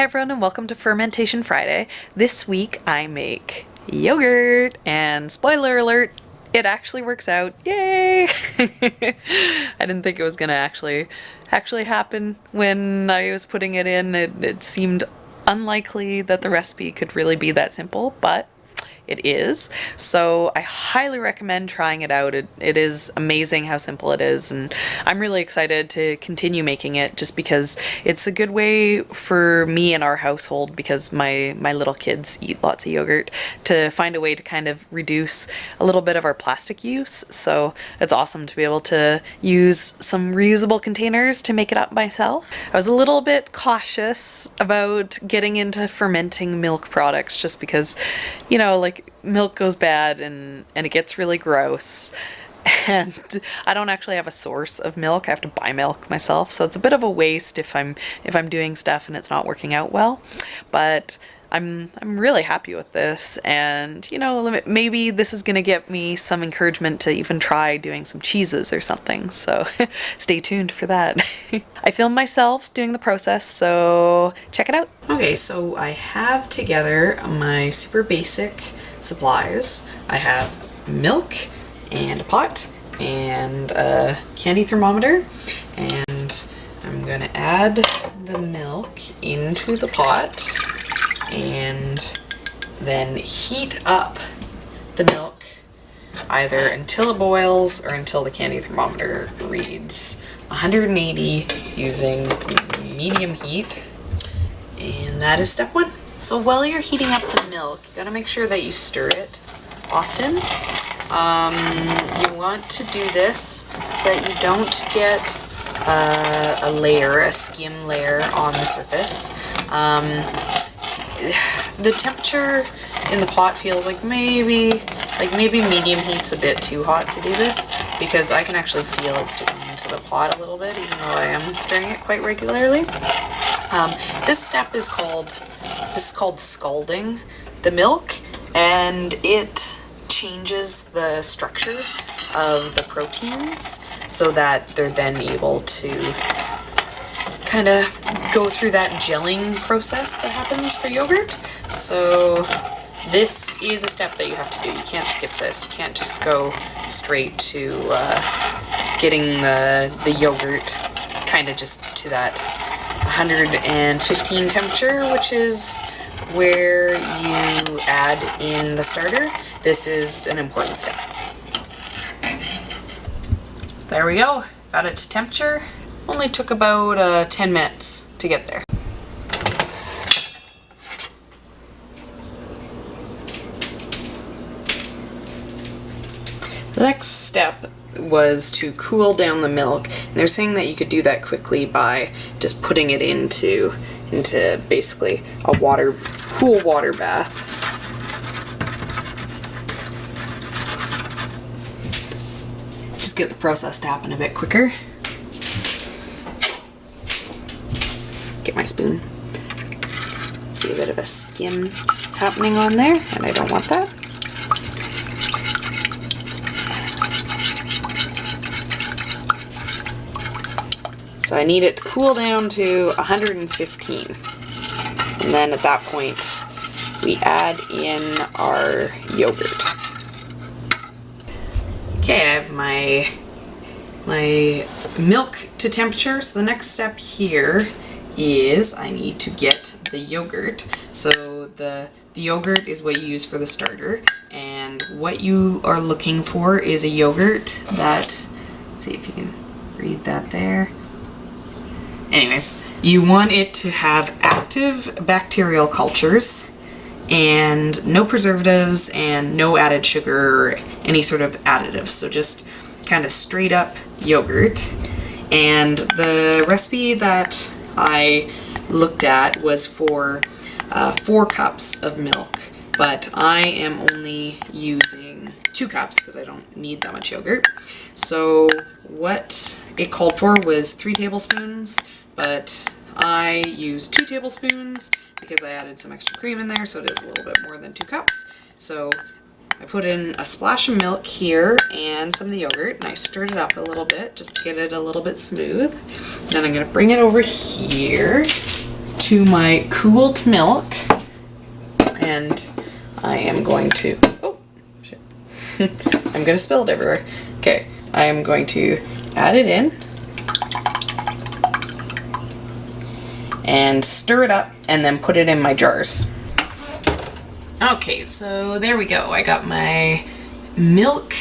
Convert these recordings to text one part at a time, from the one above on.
everyone and welcome to Fermentation Friday. This week I make yogurt and spoiler alert, it actually works out. Yay! I didn't think it was gonna actually happen when I was putting it in. It seemed unlikely that the recipe could really be that simple, but it is. So I highly recommend trying it out. It is amazing how simple it is, and I'm really excited to continue making it just because it's a good way for me and our household, because my little kids eat lots of yogurt, to find a way to kind of reduce a little bit of our plastic use. So it's awesome to be able to use some reusable containers to make it up myself. I was a little bit cautious about getting into fermenting milk products just because, you know, like, milk goes bad and it gets really gross, and I don't actually have a source of milk. I have to buy milk myself, so it's a bit of a waste if I'm doing stuff and it's not working out well. But I'm really happy with this, and you know, maybe this is gonna get me some encouragement to even try doing some cheeses or something, so stay tuned for that. I filmed myself doing the process, so check it out. Okay, so I have together my super basic supplies. I have milk and a pot and a candy thermometer, and I'm gonna add the milk into the pot and then heat up the milk either until it boils or until the candy thermometer reads 180 using medium heat. And that is step one. So while you're heating up the milk, you gotta make sure that you stir it often. You want to do this so that you don't get a skim layer on the surface. The temperature in the pot feels like maybe medium heat's a bit too hot to do this, because I can actually feel it sticking into the pot a little bit, even though I am stirring it quite regularly. This step is called scalding the milk, and it changes the structure of the proteins so that they're then able to kind of go through that gelling process that happens for yogurt. So this is a step that you have to do. You can't skip this. You can't just go straight to getting the yogurt kind of just to that 115 temperature, which is where you add in the starter. This is an important step. So there we go. Got it to temperature. Only took about 10 minutes to get there. The next step was to cool down the milk, and they're saying that you could do that quickly by just putting it into basically a cool water bath. Just get the process to happen a bit quicker. Get my spoon. See a bit of a skin happening on there, and I don't want that. So I need it to cool down to 115. And then at that point, we add in our yogurt. Okay, I have my milk to temperature. So the next step here is I need to get the yogurt. So the yogurt is what you use for the starter, and what you are looking for is a yogurt that, let's see if you can read that there. Anyways, you want it to have active bacterial cultures and no preservatives and no added sugar or any sort of additives. So just kind of straight up yogurt. And the recipe that I looked at was for 4 cups of milk, but I am only using 2 cups because I don't need that much yogurt. So what it called for was 3 tablespoons, but I used 2 tablespoons because I added some extra cream in there, so it is a little bit more than 2 cups. So I put in a splash of milk here and some of the yogurt, and I stirred it up a little bit just to get it a little bit smooth. Then I'm going to bring it over here to my cooled milk, and I am going to, oh shit, I'm gonna spill it everywhere. Okay, I am going to add it in and stir it up and then put it in my jars. Okay, so there we go. I got my milk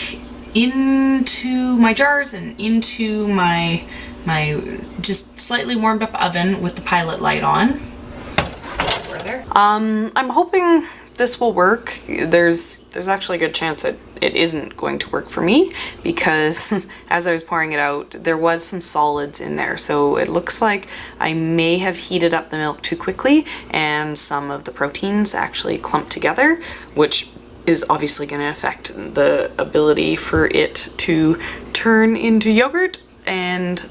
into my jars and into my just slightly warmed up oven with the pilot light on. I'm hoping this will work. There's actually a good chance it isn't going to work for me, because as I was pouring it out, there was some solids in there. So it looks like I may have heated up the milk too quickly and some of the proteins actually clumped together, which is obviously going to affect the ability for it to turn into yogurt. And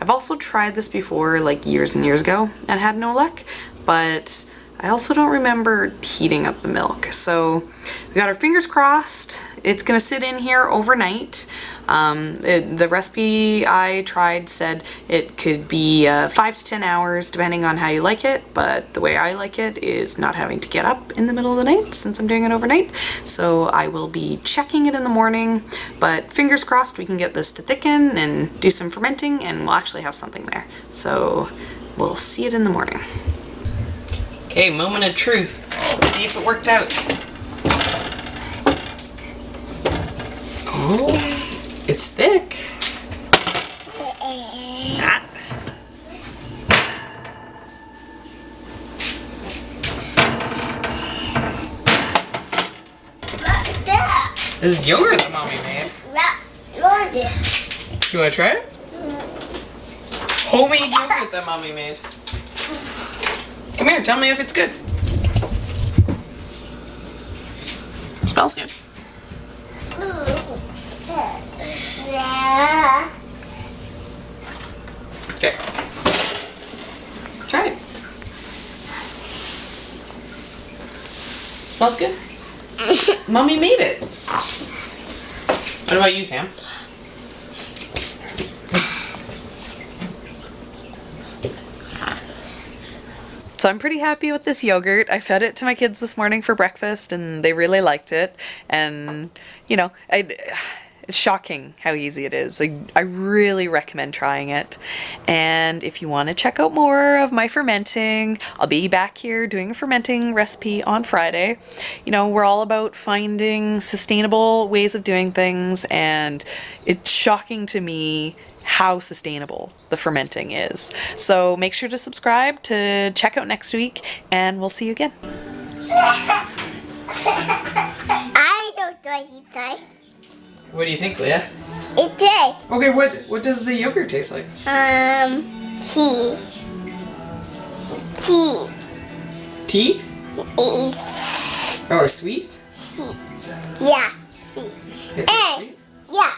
I've also tried this before, like years and years ago, and had no luck, but I also don't remember heating up the milk. So we got our fingers crossed. It's gonna sit in here overnight. The recipe I tried said it could be 5 to 10 hours depending on how you like it, but the way I like it is not having to get up in the middle of the night since I'm doing it overnight. So I will be checking it in the morning, but fingers crossed we can get this to thicken and do some fermenting, and we'll actually have something there. So we'll see it in the morning. Okay, moment of truth. Let's see if it worked out. Oh, it's thick. Ah. What's that? This is yogurt that Mommy made. You want to try it? Homemade yogurt that Mommy made. Come here, tell me if it's good. Smells good. Okay. Try it. Smells good. Mommy made it. What about you, Sam? So I'm pretty happy with this yogurt. I fed it to my kids this morning for breakfast and they really liked it. And, you know, it's shocking how easy it is. I really recommend trying it. And if you want to check out more of my fermenting, I'll be back here doing a fermenting recipe on Friday. You know, we're all about finding sustainable ways of doing things, and it's shocking to me how sustainable the fermenting is. So make sure to subscribe to check out next week, and we'll see you again. I don't know what you say. What do you think, Leah? It tastes. Okay, what does the yogurt taste like? Tea. Tea. Tea? Is Oh, sweet? yeah. It tastes sweet? Yeah.